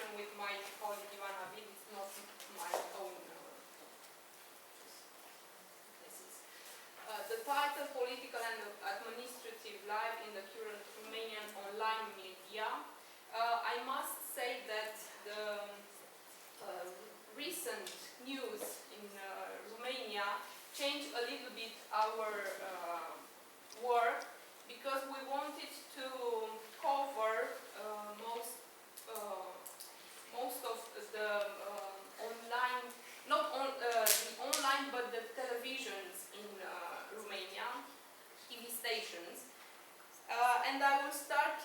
information with my colleague Ivana Vid. It's not my own. The title, Political and Administrative Life in the Current Romanian Online Media. I must say that the recent news in Romania changed a little bit our work, because we wanted to cover most of the online, not on, the online, but the televisions in Romania, TV stations. And I will start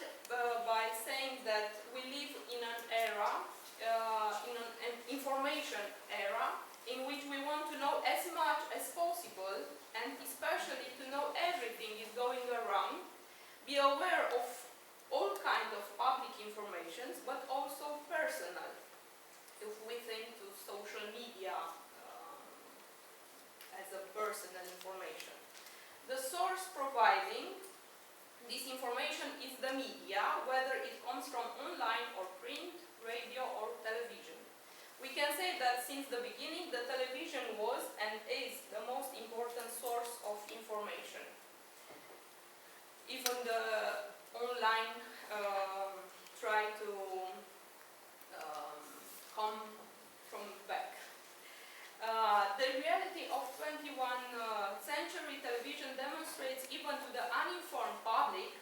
by saying that we live in an era, in an information era, in which we want to know as much as possible, and especially to know everything is going around, be aware of all kinds of public information, but also personal, if we think to social media as a personal information. The source providing this information is the media, whether it comes from online or print, radio or television. We can say that since the beginning, the television was and is the most important source of information. Even the online try to come from back. The reality of 21st century television demonstrates even to the uninformed public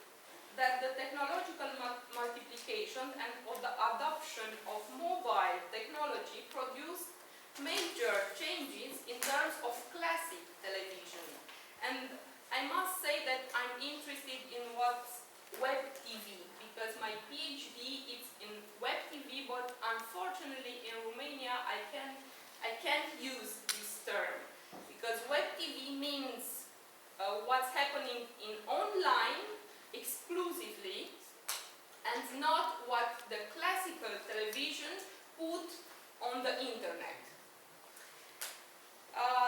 that the technological multiplication and the adoption of mobile technology produced major changes in terms of classic television. And I must say that I'm interested in what's web TV, because my PhD is in web TV, but unfortunately in Romania I can't use this term, because web TV means what's happening in online exclusively, and not what the classical television put on the internet.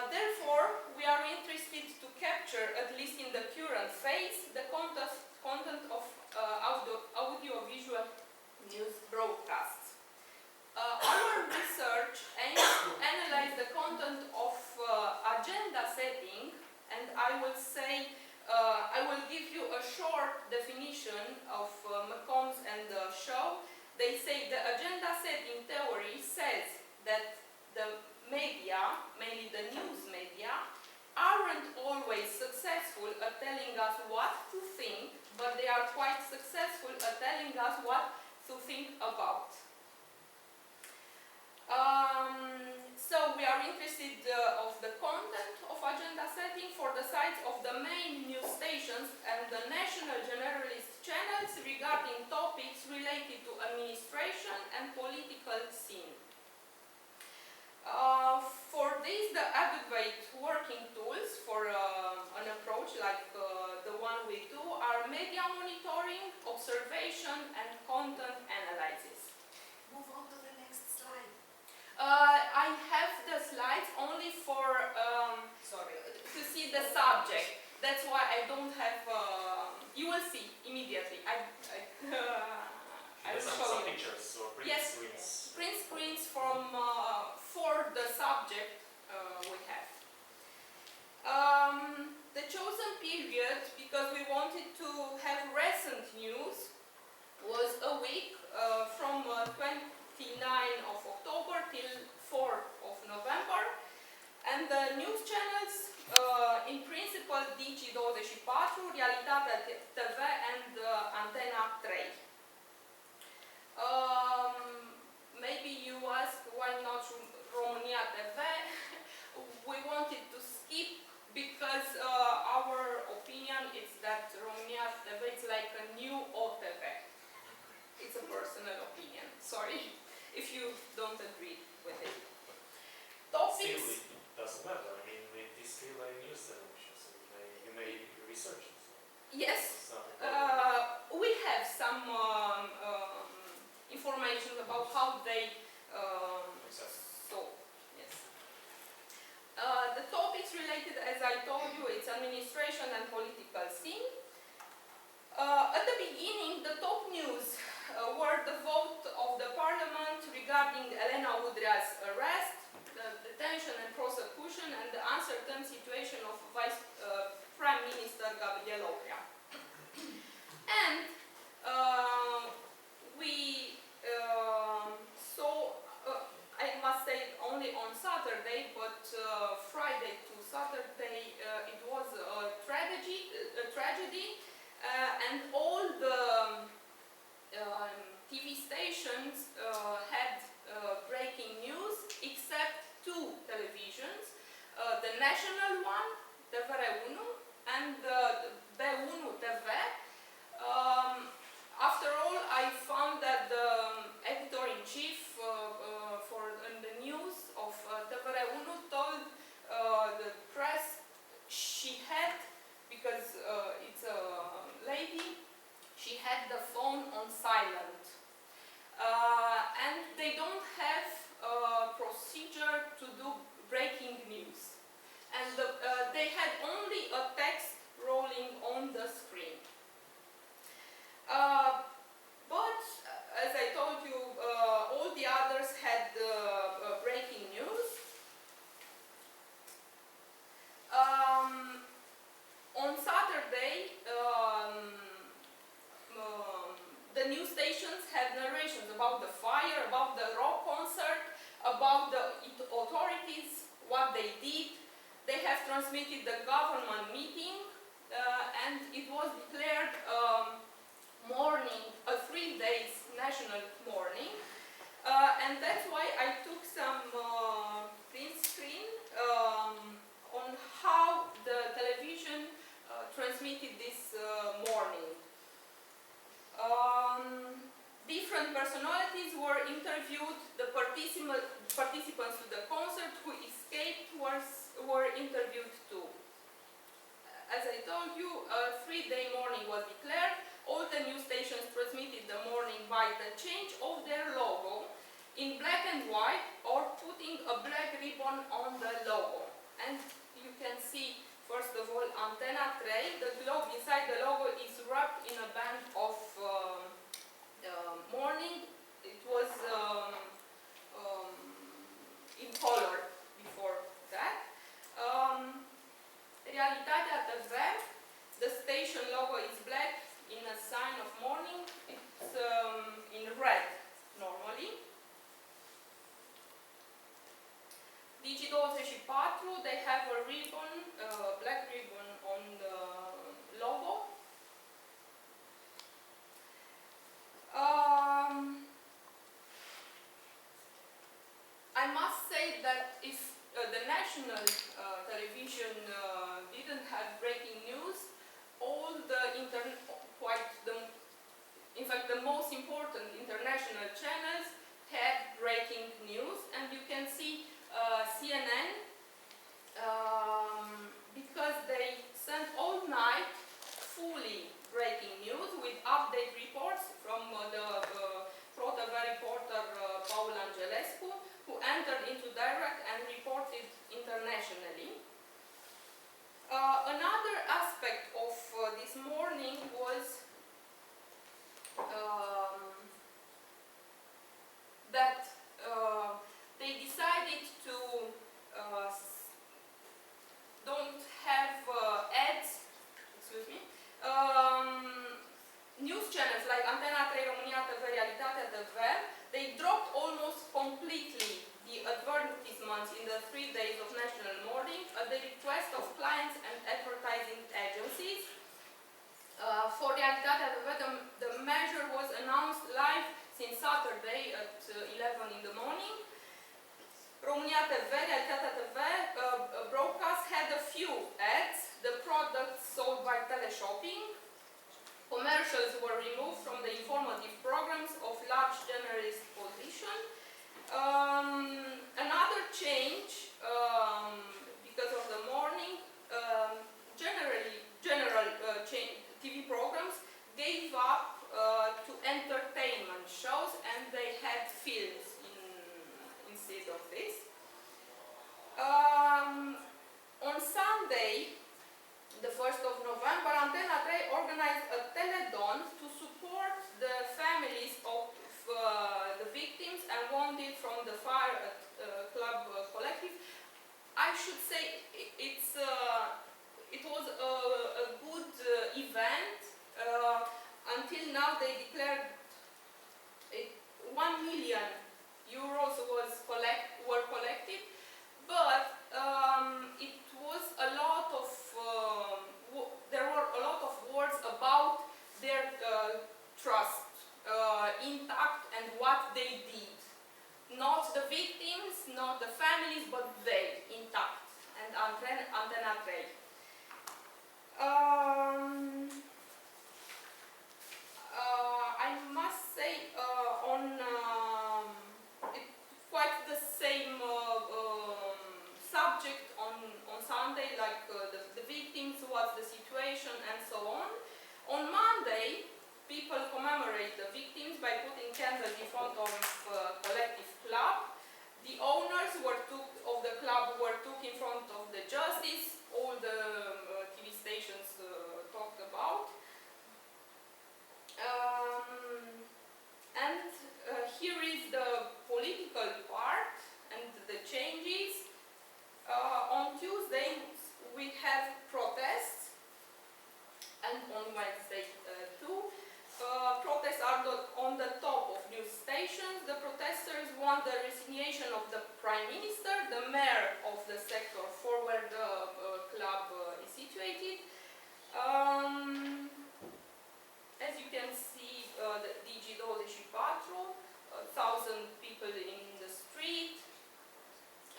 Therefore, we are interested to capture, at least in the current phase, the content of audio-visual news broadcasts. Our research aims to analyze the content of agenda setting, and I will say, I will give you a short definition of McCombs and Shaw. They say the agenda setting theory says that the media, mainly the news media, aren't always successful at telling us what to think, but they are quite successful at telling us what to think about. So we are interested of the content of agenda setting for the sites of the main news stations and the national generalist channels regarding topics related to administration and political scene. For this, the adequate working tools for an approach like the one we do are media monitoring, observation, and content analysis. Move on to the next slide. I have the slides only for to see the subject. That's why I don't have. You will see immediately. I will show you. Pictures or print screens. Print screens from for the subject we have. The chosen period, because we wanted to have recent news, was a week from 29th of October till 4th of November, and the news channels, in principle, Digi24, Realitatea TV, and Antena 3. Maybe you ask why not Romania TV. We wanted to skip because our opinion is that Romania TV is like a new OTV. It's a personal opinion. Sorry if you don't agree with it. Topics. Still, it doesn't matter. I mean, it is still a news television, so you may research it. Yes, we have some information about how they so. Yes. The topics related, as I told you, it's administration and political scene. At the beginning, the top news were the vote of the parliament regarding Elena Udrea's arrest, the detention and prosecution, and the uncertain situation of Vice Prime Minister Gabriel Oprea. And we saw, I must say only on Saturday, but Friday to Saturday it was a tragedy, and all the TV stations had breaking news except two televisions, the national one, TVR1, and the B1 TV. After all, I found that the editor-in-chief for the news of TVR1 told the press she had, because it's a lady, she had the phone on silent. And they don't have a procedure to do breaking news. And they had only a text rolling on the screen. But, as I told you, all the others had breaking news. On Saturday, the news stations had narrations about the fire, about the rock concert, about the authorities, what they did. They have transmitted the government meeting, and it was declared a 3 days national mourning. And that's why I took some print screen on how the television transmitted this mourning. Different personalities were interviewed. The participants to the concert who escaped were interviewed too. As I told you, a 3-day mourning was declared. All the news stations transmitted the mourning by the change of their logo in black and white, or putting a black ribbon on the logo. And you can see, first of all, Antena 3. The globe inside the logo is wrapped in a band of mourning. It was in color before that. Realitatea TV, the station logo is black in a sign of mourning. It's in red normally. Digi24, they have a ribbon, black ribbon on the logo. I must say that if the national television didn't have breaking news, all the in fact the most important international channels had breaking news, and you can see CNN, because they sent all night fully breaking news with update reports from the ProTV reporter Paul Angelescu, who entered into direct and reported internationally. Another aspect of this morning was that they decided to don't have ads, news channels like Antena 3, România TV, Realitatea TV. They dropped almost completely the advertisements in the 3 days of national mourning at the request of clients and advertising agencies. For Realitatea TV, the measure was announced live since Saturday at 11 in the morning. România TV, Realitatea TV broadcast had a few ads, the products sold by teleshopping. Commercials were removed from the informative programs of large generalist position. Another change, because of the morning, general TV programs gave up to entertainment shows, and they had films instead of this. On Sunday, the 1st of November, Antena 3 organized a telethon to support the families should say it was a good event. Until now they declared 1 million euros were collected, but it was a lot of there were a lot of words about their trust intact and what they did. Not the victims, not the families, but they intact. And Antena 3. I must say it's quite the same subject on Sunday, like the victims, what's the situation, and so on. On Monday, people commemorate the victims by putting candles in front of collective club. The owners of the club were took in front of the justice. All the TV stations talked about. And here is the political part and the changes. On Tuesday we have protests, and on Wednesday too. Protests are on the top of news stations. The protesters want the resignation of the Prime Minister, the mayor of the sector for where the club is situated. As you can see, the Digi24, 1,000 people in the street.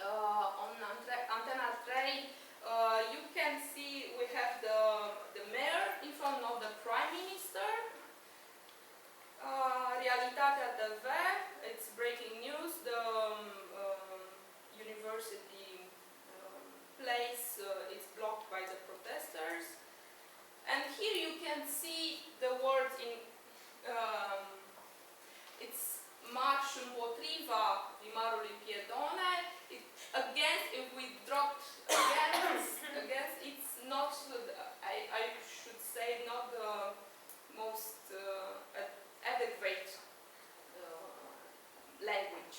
On Antena 3, you can see we have the mayor in front of the Prime Minister. Realitatea TV, it's breaking news. The university place is blocked by the protesters. And here you can see the words in it's marș împotriva primarului Piedone. Against, if we dropped against, it's not, I should say, not the most adequate language.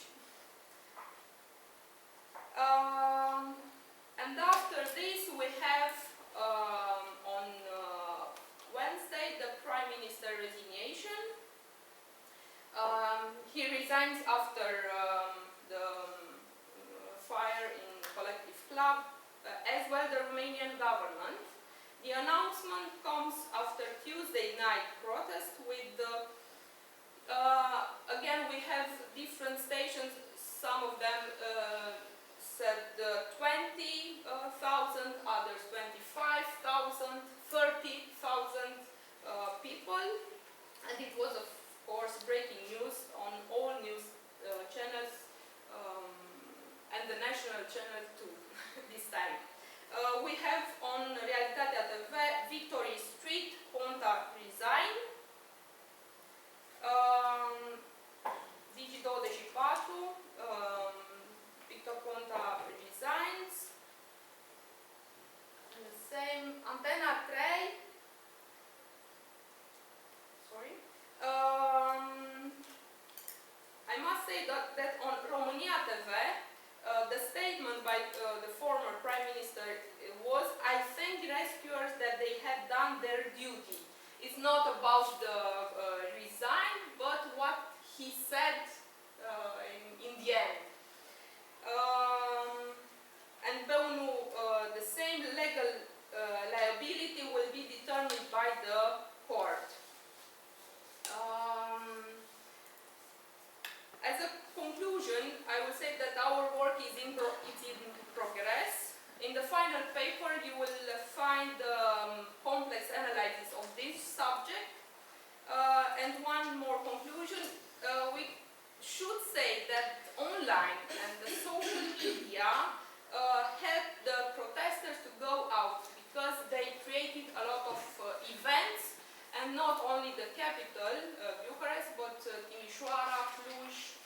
And after this we have on Wednesday the Prime Minister resignation. He resigns after the fire in collective club, as well the Romanian government. The announcement comes after Tuesday night protest with again we have different stations. Some of them said 20,000, others 25,000, 30,000 people, and it was of course breaking news on all news channels and the national channel too this time. We have on Realitatea TV Victory Street, Ponta resign. Digi24, Victor Ponta resigns. And the same Antena 3. Sorry. I must say that on România TV, the statement by the former Prime Minister was, I thank rescuers that they had done their duty. It's not about the resign, but what he said in the end. And the same legal liability will be determined by the court. As a conclusion, I will say that our work is in progress. In the final paper, you will find complex analysis of this subject. And one more conclusion, we should say that online and the social media helped the protesters to go out because they created a lot of events, and not only the capital, Bucharest, but Timisoara, Cluj,